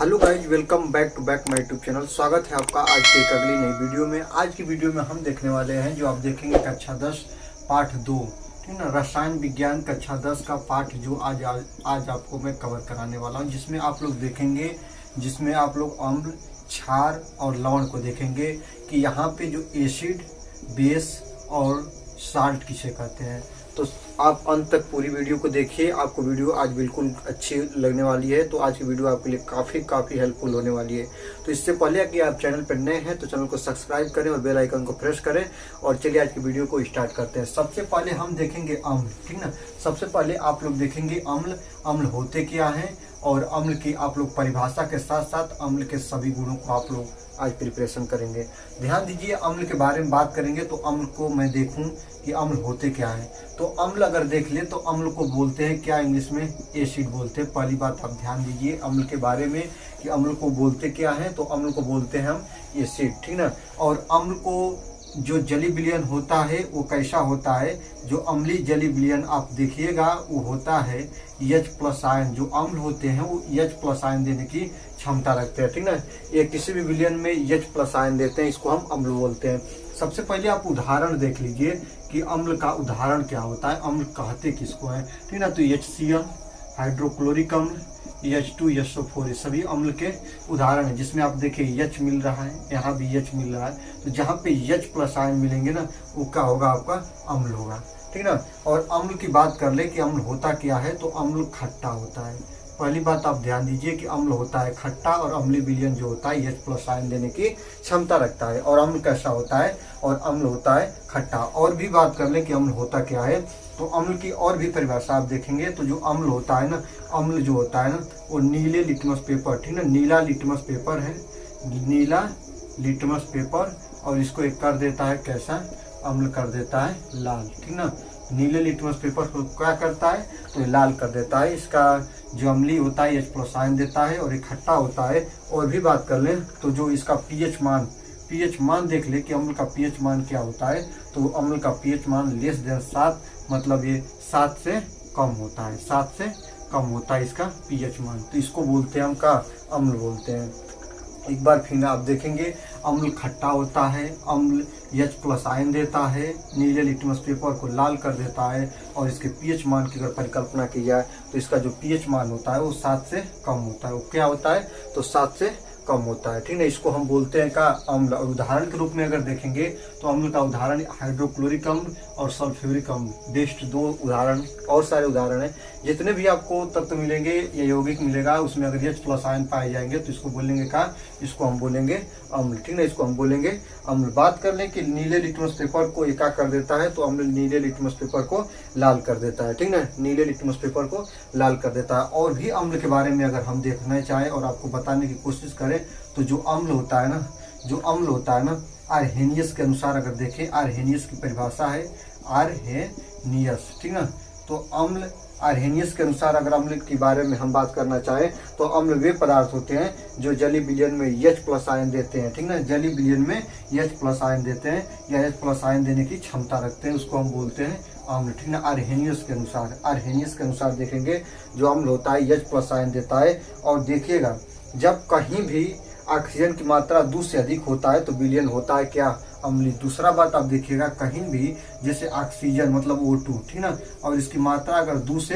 Hello guys, welcome back to back my YouTube channel. स्वागत है आपका आज की एक अगली नई वीडियो में। आज की वीडियो में हम देखने वाले हैं, जो आप देखेंगे कक्षा 10 पाठ 2, ठीक ना, रसायन विज्ञान कक्षा 10 का पाठ जो आज आपको मैं कवर कराने वाला हूं, जिसमें आप लोग देखेंगे, जिसमें आप लोग अम्ल, क्षार और लवण को देखेंगे कि यहाँ पे जो एसिड, बेस और साल्ट किसे कहते हैं। तो आप अंत तक पूरी वीडियो को देखिए, आपको वीडियो आज बिल्कुल अच्छी लगने वाली है। तो आज की वीडियो आपके लिए काफ़ी हेल्पफुल होने वाली है। तो इससे पहले कि आप चैनल पर नए हैं तो चैनल को सब्सक्राइब करें और बेल आइकन को प्रेस करें। और चलिए आज की वीडियो को स्टार्ट करते हैं। सबसे पहले हम देखेंगे अम्ल, ठीक ना। सबसे पहले आप लोग देखेंगे अम्ल। अम्ल होते क्या हैं और अम्ल की आप लोग परिभाषा के साथ साथ अम्ल के सभी गुणों को आप लोग आज प्रिपरेशन करेंगे। ध्यान दीजिए, अम्ल के बारे में बात करेंगे तो अम्ल को मैं देखूं कि अम्ल होते क्या हैं। तो अम्ल अगर देख ले तो अम्ल को बोलते हैं क्या, इंग्लिश में एसिड बोलते हैं। पहली बात आप ध्यान दीजिए अम्ल के बारे में कि अम्ल को बोलते क्या है। तो अम्ल को बोलते हैं हम एसिड, ठीक ना। और अम्ल को जो जलीय विलयन होता है वो कैसा होता है, जो अम्लीय जलीय विलयन आप देखिएगा वो होता है H+ आयन। जो अम्ल होते हैं वो H+ आयन देने की क्षमता रखते हैं, ठीक ना। ये किसी भी विलयन में H+ आयन देते हैं, इसको हम अम्ल बोलते हैं। सबसे पहले आप उदाहरण देख लीजिए कि अम्ल का उदाहरण क्या होता है, अम्ल कहते किसको है, ठीक ना। तो HCl, हाइड्रोक्लोरिक अम्ल, H2SO4, ये सभी अम्ल के उदाहरण है। जिसमें आप देखिए H मिल रहा है, यहाँ भी H मिल रहा है। तो जहाँ पे H+ आयन मिलेंगे ना, वो क्या होगा, आपका अम्ल होगा, ठीक ना। और अम्ल की बात कर ले कि अम्ल होता क्या है, तो अम्ल खट्टा होता है। पहली बात आप ध्यान दीजिए कि अम्ल होता है खट्टा और अम्लीय विलयन जो होता है H+ आयन देने की क्षमता रखता है। और अम्ल कैसा होता है, और अम्ल होता है खट्टा। और भी बात कर ले कि अम्ल होता क्या है, तो अम्ल की और भी परिभाषा आप देखेंगे तो जो अम्ल होता है ना, अम्ल जो होता है ना वो नीले लिटमस पेपर, ठीक ना, नीला लिटमस पेपर है, नीला लिटमस पेपर। और इसको एक कर देता है कैसा, अम्ल कर देता है लाल, ठीक ना। नीले लिटमस पेपर को क्या करता है, तो ये लाल कर देता है। इसका जो अम्लीय होता है H+ आयन देता है और ये खट्टा होता है। और भी बात कर लें तो जो इसका pH मान देख ले कि अम्ल का pH मान क्या होता है। तो अम्ल का pH मान <7, मतलब ये 7 से कम होता है, 7 से कम होता है इसका pH मान। तो इसको बोलते हैं हम का अम्ल बोलते हैं। एक बार फिर आप देखेंगे अम्ल खट्टा होता है, अम्ल H+ आयन देता है, नीले लिटमस पेपर को लाल कर देता है। और इसके pH मान की अगर परिकल्पना की जाए तो इसका जो pH मान होता है वो 7 से कम होता है। वो क्या होता है, तो 7 से कम होता है, ठीक है। इसको हम बोलते हैं का अम्ल। और उदाहरण के रूप में अगर देखेंगे तो अम्ल का उदाहरण हाइड्रोक्लोरिक अम्ल और सल्फ्यूरिक अम्ल, बेस्ट 2 उदाहरण। और सारे उदाहरण हैं, जितने भी आपको तत्व मिलेंगे या यौगिक मिलेगा उसमें अगर H+ आयन पाए जाएंगे तो इसको बोलेंगे का, इसको हम बोलेंगे अम्ल, ठीक है। इसको हम बोलेंगे अम्ल। बात कर लें कि नीले लिटमस पेपर को एका कर देता है, तो अम्ल नीले लिटमस पेपर को लाल कर देता है, ठीक ना, नीले लिटमस पेपर को लाल कर देता है। और भी अम्ल के बारे में अगर हम देखना चाहें और आपको बताने की कोशिश करें तो जो अम्ल होता है ना, आर्हेनियस के अनुसार अगर देखें, आर्हेनियस की परिभाषा है आर्हेनियस, ठीक ना। तो अम्ल आर्हेनियस के अनुसार अगर अम्ल के बारे में हम बात करना चाहें तो अम्ल वे पदार्थ होते हैं जो जलीय विलयन में H+ आयन देते हैं, ठीक ना। जलीय विलयन में H+ आयन देते हैं या H+ आयन देने की क्षमता रखते हैं, उसको हम बोलते हैं अम्ल, ठीक ना। आर्हेनियस के अनुसार देखेंगे जो अम्ल होता है H+ आयन देता है। और देखिएगा जब कहीं भी ऑक्सीजन की मात्रा 2 से अधिक होता है तो विलयन होता है क्या, अम्लीय। दूसरा बात आप देखिएगा, कहीं भी जैसे ऑक्सीजन मतलब O2, ठीक ना, और इसकी मात्रा अगर 2 से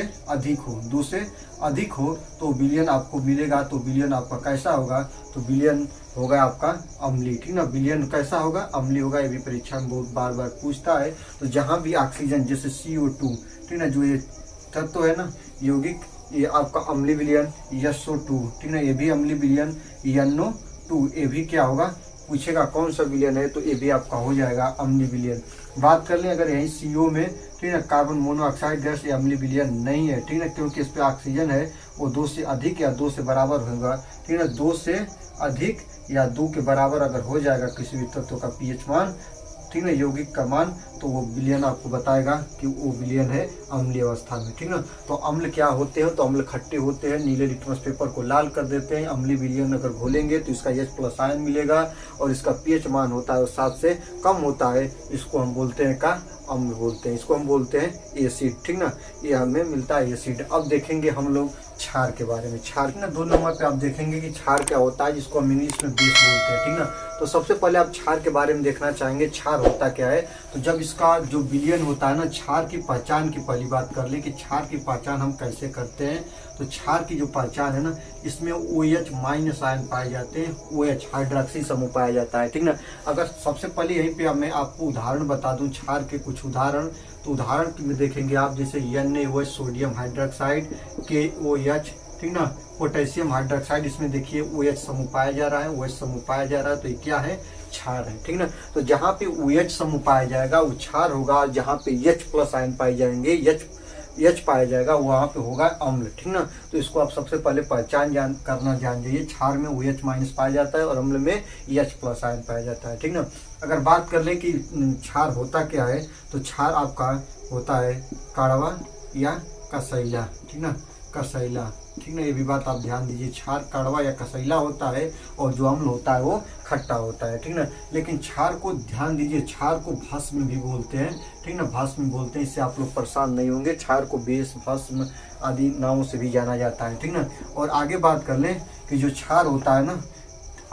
अधिक हो तो विलयन आपको मिलेगा। तो विलयन आपका कैसा होगा, तो विलयन होगा आपका अम्लीय, ठीक ना। विलयन कैसा होगा, अम्लीय होगा। ये भी परीक्षा में बहुत बार पूछता है। तो जहाँ भी ऑक्सीजन जैसे CO2, ठीक ना, जो ये तत्व है ना यौगिक, ये आपका अम्लीय विलयन SO2, ठीक ना, ये भी अम्लीय विलयन NO2, ये भी क्या होगा, पूछेगा कौन सा विलयन है तो ये भी आपका हो जाएगा अम्लीय विलयन। बात कर लें अगर यही CO में, ठीक है, कार्बन मोनोऑक्साइड गैस, ये अम्लीय विलयन नहीं है, ठीक है, क्योंकि इस पे ऑक्सीजन है वो 2 से अधिक या 2 से बराबर होगा, ठीक है। 2 से अधिक या 2 के बराबर अगर हो जाएगा किसी भी तत्व का pH मान, ठीक है, यौगिक का मान, तो वो विलयन आपको बताएगा कि वो विलयन है अम्लीय अवस्था में, ठीक ना। तो अम्ल क्या होते हैं, तो अम्ल खट्टे होते हैं, नीले लिटमस पेपर को लाल कर देते हैं। अम्लीय विलयन अगर घोलेंगे तो इसका H+ आयन मिलेगा और इसका pH मान होता है 7 से कम होता है। इसको हम बोलते हैं का अम्ल बोलते हैं, इसको हम बोलते हैं एसिड, ठीक ना। ये हमें मिलता है एसिड। अब देखेंगे हम लोग क्षार के बारे में। क्षार ना 2 नंबर पे आप देखेंगे कि क्षार क्या होता है, जिसको हम इंग्लिश में बेस बोलते हैं, ठीक ना। तो सबसे पहले आप क्षार के बारे में देखना चाहेंगे, क्षार होता क्या है। तो जब इसका जो विलयन होता है ना, क्षार की पहचान की पहली बात कर ले कि क्षार की पहचान हम कैसे करते हैं। तो क्षार की जो पहचान है ना, इसमें OH माइनस आयन पाए जाते हैं, OH हाइड्रोक्सी समूह पाया जाता है, ठीक ना। अगर सबसे पहले यहीं पे मैं आपको उदाहरण बता दूं क्षार के कुछ उदाहरण, तो उदाहरण में देखेंगे आप जैसे NaOH सोडियम हाइड्रोक्साइड, KOH, ठीक ना, पोटेशियम हाइड्रोक्साइड, इसमें देखिए OH समूह पाया जा रहा है, OH समूह पाया जा रहा है, तो ये क्या है, क्षार है, ठीक ना। तो जहाँ पे OH समूह पाया जाएगा वो क्षार होगा, जहाँ पे H प्लस आयन पाए जाएंगे, H पाया जाएगा, वहाँ पे होगा अम्ल, ठीक ना। तो इसको आप सबसे पहले पहचान करना जान जाइए। क्षार में OH माइनस पाया जाता है और अम्ल में H प्लस आयन पाया जाता है, ठीक ना। अगर बात कर ले कि क्षार होता क्या है, तो क्षार आपका होता है कड़वा या कसैला, ठीक ना, कसैला, ठीक ना। ये भी बात आप ध्यान दीजिए, क्षार कड़वा या कसैला होता है और जो अम्ल होता है वो खट्टा होता है, ठीक ना। लेकिन क्षार को ध्यान दीजिए, क्षार को भस्म भी बोलते हैं, ठीक ना, भस्म बोलते हैं, इससे आप लोग परेशान नहीं होंगे। क्षार को बेस, भस्म आदि नामों से भी जाना जाता है, ठीक ना। और आगे बात कर लें कि जो क्षार होता है ना,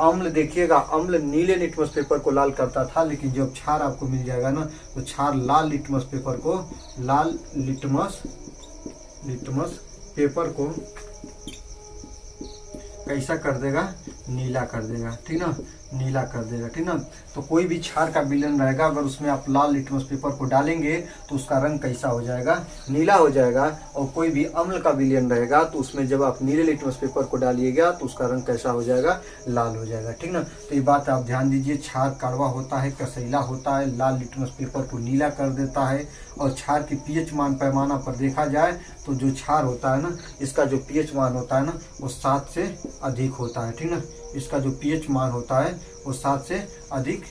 अम्ल देखिएगा, अम्ल नीले लिटमस पेपर को लाल करता था, लेकिन जब क्षार आपको मिल जाएगा ना, तो क्षार लाल लिटमस पेपर को, लाल लिटमस पेपर को कैसा कर देगा, नीला कर देगा, ठीक ना, नीला कर देगा, ठीक ना। तो कोई भी क्षार का विलयन रहेगा, अगर उसमें आप लाल लिटमस पेपर को डालेंगे तो उसका रंग कैसा हो जाएगा, नीला हो जाएगा। और कोई भी अम्ल का विलयन रहेगा तो उसमें जब आप नीले लिटमस पेपर को डालिएगा तो उसका रंग कैसा हो जाएगा, लाल हो जाएगा, ठीक ना। तो ये बात आप ध्यान दीजिए, क्षार कड़वा होता है, कसैला होता है, लाल लिटमस पेपर को नीला कर देता है। और क्षार की pH मान पैमाना पर देखा जाए तो जो क्षार होता है ना, इसका जो pH मान होता है ना, वो 7 से अधिक होता है, ठीक ना। इसका जो pH मान होता है वो 7 से अधिक,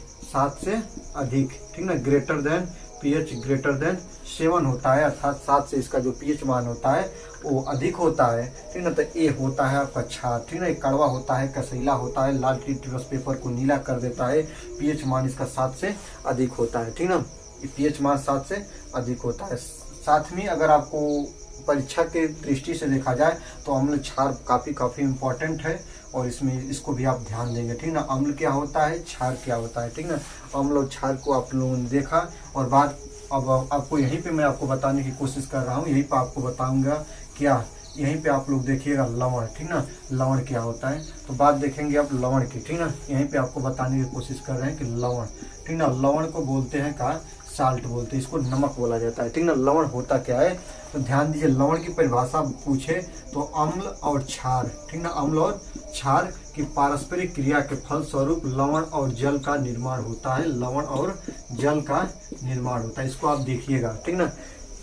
ठीक ना, greater than pH greater than 7 होता है, अर्थात 7 से इसका जो pH मान होता है वो अधिक होता है, ठीक ना। तो ये होता है आपका क्षार, ठीक ना। ये कड़वा होता है, कसैला होता है, लाल लिटमस पेपर को नीला कर देता है, pH मान इसका 7 से अधिक होता है, ठीक ना। pH मान 7 से अधिक होता है। साथ में अगर आपको परीक्षा के दृष्टि से देखा जाए तो अम्ल क्षार काफ़ी इम्पोर्टेंट है, और इसमें इसको भी आप ध्यान देंगे, ठीक ना। अम्ल क्या होता है, क्षार क्या होता है, ठीक ना। अम्ल और क्षार को आप लोगों ने देखा, और बात अब आपको यहीं पे मैं आपको बताने की कोशिश कर रहा हूँ, यहीं पे आपको बताऊंगा क्या, यहीं पे आप लोग देखिएगा लवण, ठीक ना, लवण क्या होता है। तो बात देखेंगे आप लवण की, ठीक ना। यहीं पे आपको बताने की कोशिश कर रहे हैं कि लवण, ठीक ना, लवण को बोलते हैं का साल्ट बोलते हैं, इसको नमक बोला जाता है, ठीक ना। लवण होता क्या है, तो ध्यान दीजिए, लवण की परिभाषा पूछे तो अम्ल और क्षार, ठीक ना, अम्ल और क्षार की पारस्परिक क्रिया के फलस्वरूप लवण और जल का निर्माण होता है, लवण और जल का निर्माण होता है। इसको आप देखिएगा, ठीक ना।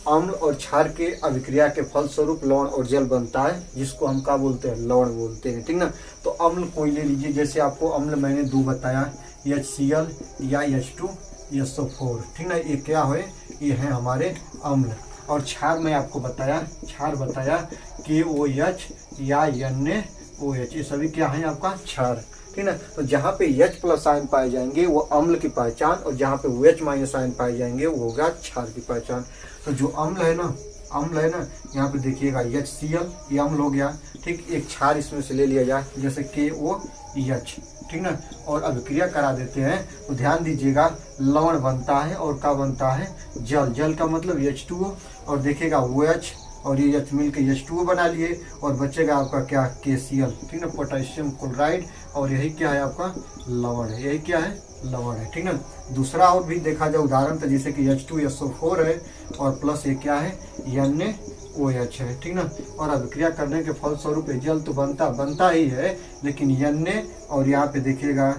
अम्ल और क्षार के अभिक्रिया के फलस्वरूप लवण और जल बनता है, जिसको हम क्या बोलते हैं, लवण बोलते हैं, ठीक ना। तो अम्ल कोई ले लीजिए, जैसे आपको अम्ल मैंने 2 बताया, HCl या H2SO4, ठीक ना, ये क्या है, ये है हमारे अम्ल। और क्षार मैं आपको बताया, क्षार बताया KOH या NaOH, ये सभी क्या है आपका क्षार, ठीक ना। तो जहाँ पे H प्लस आयन पाए जाएंगे वो अम्ल की पहचान, और जहाँ पे OH माइनस आयन पाए जाएंगे वो होगा क्षार की पहचान। तो जो अम्ल है ना, यहाँ पे देखिएगा HCl, ये अम्ल हो गया, ठीक। एक क्षार इसमें से ले लिया जाए, जैसे KOH, ठीक ना, और अभिक्रिया करा देते हैं तो ध्यान दीजिएगा, लवण बनता है और क्या बनता है, जल, जल का मतलब H2O, और देखिएगा OH और ये H मिल के H2O बना लिए, और बचेगा आपका क्या, KCl, ठीक ना, पोटेशियम क्लोराइड, और यही क्या है आपका लवण है, यही क्या है, लवण है, ठीक ना। दूसरा और भी देखा जाए उदाहरण, तो जैसे कि H2SO4 है और प्लस ये क्या है, NaOH है, ठीक ना। और अभिक्रिया करने के फलस्वरूप जल तो बनता ही है, लेकिन Na और यहाँ पे देखिएगा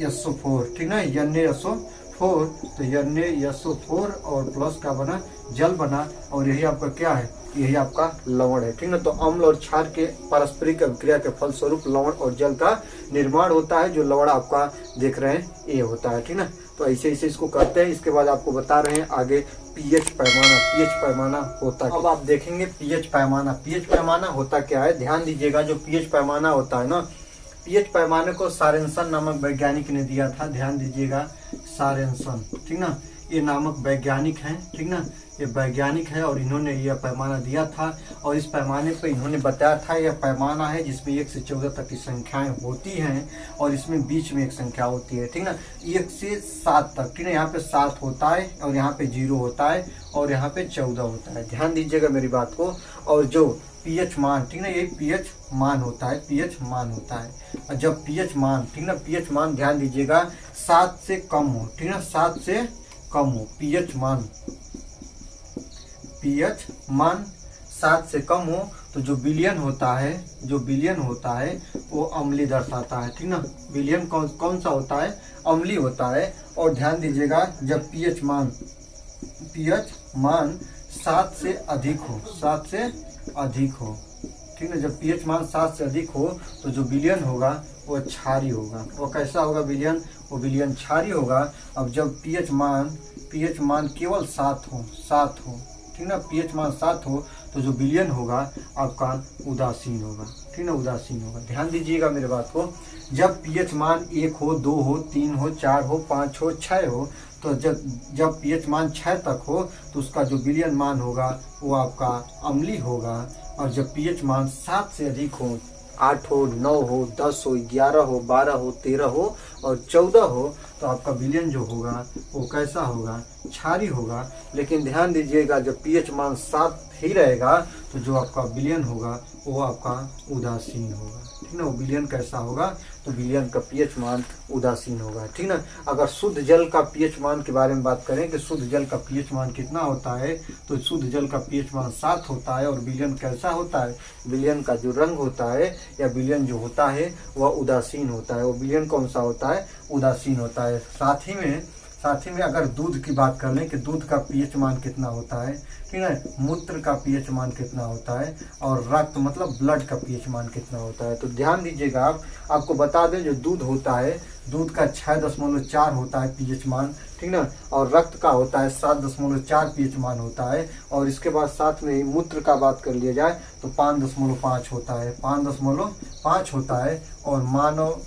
SO4, ठीक ना, NaSO4, तो NaSO4 और प्लस का बना, जल बना, और यही आपका क्या है, यही आपका लवण है, ठीक ना। तो अम्ल और क्षार के पारस्परिक अभिक्रिया के फलस्वरूप लवण और जल का निर्माण होता है, जो लवण आपका देख रहे हैं ये होता है, ठीक ना। तो ऐसे इसको करते हैं। इसके बाद आपको बता रहे हैं आगे pH पैमाना होता है। अब आप देखेंगे pH पैमाना होता क्या है, ध्यान दीजिएगा। जो pH पैमाना होता है ना, pH पैमाने को सारेंसन नामक वैज्ञानिक ने दिया था, ध्यान दीजिएगा, सारेंसन, ठीक ना, ये नामक वैज्ञानिक हैं, ठीक ना, ये वैज्ञानिक है और इन्होंने यह पैमाना दिया था और इस पैमाने पर इन्होंने बताया था यह पैमाना है जिसमें 1 से 14 तक की संख्याएं होती हैं और इसमें बीच में एक संख्या होती है, ठीक ना, 1 से 7 तक, ठीक है। यहाँ पे 7 होता है और यहाँ पे 0 होता है और यहाँ पे 14 होता है, ध्यान दीजिएगा मेरी बात को। और जो पीएच मान, ठीक ना, ये पीएच मान होता है, पीएच मान होता है। और जब पीएच मान, ठीक ना, पीएच मान ध्यान दीजिएगा 7 से कम हो, ठीक ना, 7 से कम हो, पीएच मान 7 से कम हो तो जो विलयन होता है, जो विलयन होता है वो अम्लीय दर्शाता है, ठीक ना। विलयन कौन सा होता है, अम्लीय होता है। और ध्यान दीजिएगा जब पीएच मान 7 से अधिक हो, 7 से अधिक हो, ठीक है, जब पीएच मान 7 से अधिक हो तो जो विलयन होगा वो क्षारीय होगा। वो कैसा होगा विलयन, वो विलयन क्षारीय होगा। अब जब पीएच मान केवल 7 हो, ठीक ना, पीएच मान 7 हो तो जो विलयन होगा आपका उदासीन होगा, ठीक ना, उदासीन होगा। ध्यान दीजिएगा मेरे बात को, जब पीएच मान 1 हो, 2 हो, 3 हो, 4 हो, 5 हो, 6 हो, तो जब पीएच मान 6 तक हो तो उसका जो विलयन मान होगा वो आपका अम्लीय होगा। और जब पीएच मान 7 से अधिक हो, 8 हो, 9 हो, 10 हो, 11 हो, 12 हो, 13 हो और 14 हो तो आपका विलयन जो होगा वो कैसा होगा, क्षारीय होगा। लेकिन ध्यान दीजिएगा जब पीएच मान 7 ही रहेगा तो जो आपका विलयन होगा वो आपका उदासीन होगा, ठीक ना। वो विलयन कैसा होगा, तो विलयन का पीएच मान उदासीन होगा, ठीक ना। अगर शुद्ध जल का पीएच मान के बारे में बात करें कि शुद्ध जल का पीएच मान कितना होता है, तो शुद्ध जल का पीएच मान 7 होता है। और विलयन कैसा होता है, विलयन का जो रंग होता है या विलयन जो होता है वह उदासीन होता है। वो विलयन कौन सा होता है, उदासीन होता है। साथ ही में अगर दूध की बात कर लें कि दूध का पीएच मान कितना होता है, ठीक है, मूत्र का पीएच मान कितना होता है और रक्त मतलब ब्लड का पीएच मान कितना होता है। तो ध्यान दीजिएगा आपको बता दें जो दूध होता है, दूध का 6.4 होता है पीएच मान, ठीक ना, और रक्त का होता है 7.4 पीएच मान होता है। और इसके बाद साथ में मूत्र का बात कर लिया जाए तो 5.5 होता है, 5.5 होता है। और मानव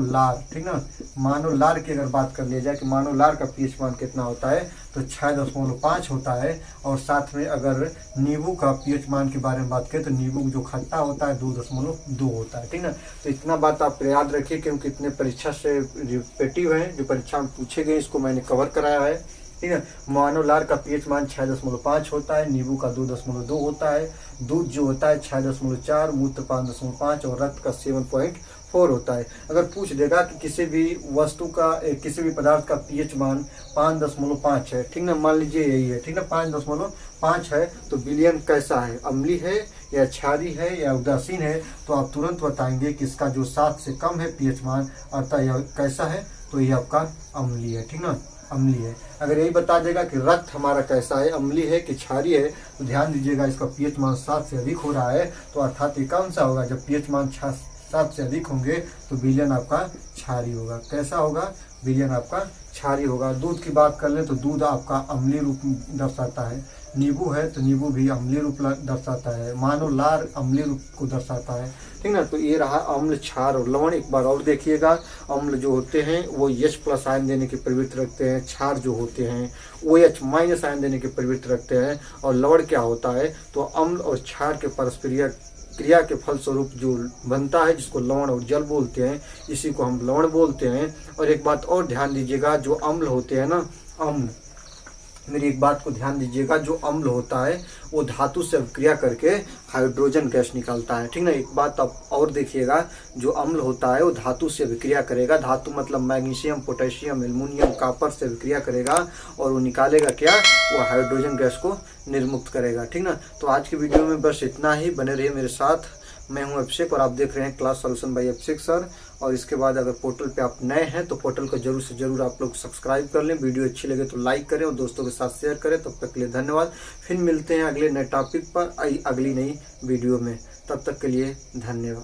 लार, ठीक ना, मानव लार की अगर बात कर लिया जाए कि मानव लार का पीएच मान कितना होता है तो 6.5 होता है। और साथ में अगर नींबू का पीएच मान के बारे में बात करें तो नींबू जो खट्टा होता है 2.2 होता है, ठीक ना। तो इतना बात आप याद रखिए क्योंकि इतने परीक्षा से रिपीटिव हैं, जो परीक्षा में पूछे गए इसको मैंने कवर कराया है, ठीक है। मानव लार का पीएच मान 6.5 होता है, नींबू का 2.2 होता है, दूध जो होता है 6.4, मूत्र 5.5 और रक्त का 7.4 होता है। अगर पूछ देगा कि किसी भी वस्तु का किसी भी पदार्थ का पीएच मान 5.5 है, ठीक ना, मान लीजिए यही है, ठीक ना, 5.5 है तो विलयन कैसा है, अम्लीय है या क्षारीय है या उदासीन है, तो आप तुरंत बताएंगे कि इसका जो 7 से कम है पीएच मान अर्थात यह कैसा है, तो यह आपका अम्लीय है, ठीक ना, अम्लीय है। अगर यही बता देगा कि रक्त हमारा कैसा है, अम्लीय है कि क्षारीय है, तो ध्यान दीजिएगा इसका पीएच मान 7 से अधिक हो रहा है, तो अर्थात ये कौन सा होगा, जब पीएच मान 7 से अधिक होंगे तो विलयन आपका क्षारीय होगा। कैसा होगा, विलयन आपका क्षारीय होगा। दूध की बात कर ले तो दूध आपका अम्लीय रूप दर्शाता है, नींबू है तो नींबू भी अम्लीय रूप दर्शाता है, मानव लार अम्लीय रूप को दर्शाता है, ठीक ना। तो ये रहा अम्ल, क्षार और लवण। एक बार और देखिएगा, अम्ल जो होते हैं वो H+ आयन देने की प्रवृत्ति रखते हैं, क्षार जो होते हैं वो H- आयन देने की प्रवृत्ति रखते हैं, और लवण क्या होता है, तो अम्ल और क्षार के परस्परीय क्रिया के फलस्वरूप जो बनता है जिसको लवण और जल बोलते हैं, इसी को हम लवण बोलते हैं। और एक बात और ध्यान दीजिएगा, जो अम्ल होते हैं ना, अम्ल, मेरी एक बात को ध्यान दीजिएगा, जो अम्ल होता है वो धातु से अभिक्रिया करके हाइड्रोजन गैस निकालता है, ठीक ना। एक बात आप और देखिएगा, जो अम्ल होता है वो धातु से अभिक्रिया करेगा, धातु मतलब मैग्नीशियम, पोटेशियम, एल्युमिनियम, कॉपर से अभिक्रिया करेगा और वो निकालेगा क्या, वो हाइड्रोजन गैस को निर्मुक्त करेगा, ठीक ना। तो आज की वीडियो में बस इतना ही, बने रहिए मेरे साथ। मैं हूं अभिषेक और आप देख रहे हैं क्लास सॉल्यूशन बाय अभिषेक सर। और इसके बाद अगर पोर्टल पे आप नए हैं तो पोर्टल को जरूर से जरूर आप लोग सब्सक्राइब कर लें, वीडियो अच्छी लगे तो लाइक करें और दोस्तों के साथ शेयर करें। तब तक के लिए धन्यवाद, फिर मिलते हैं अगले नए टॉपिक पर अगली नई वीडियो में, तब तक के लिए धन्यवाद।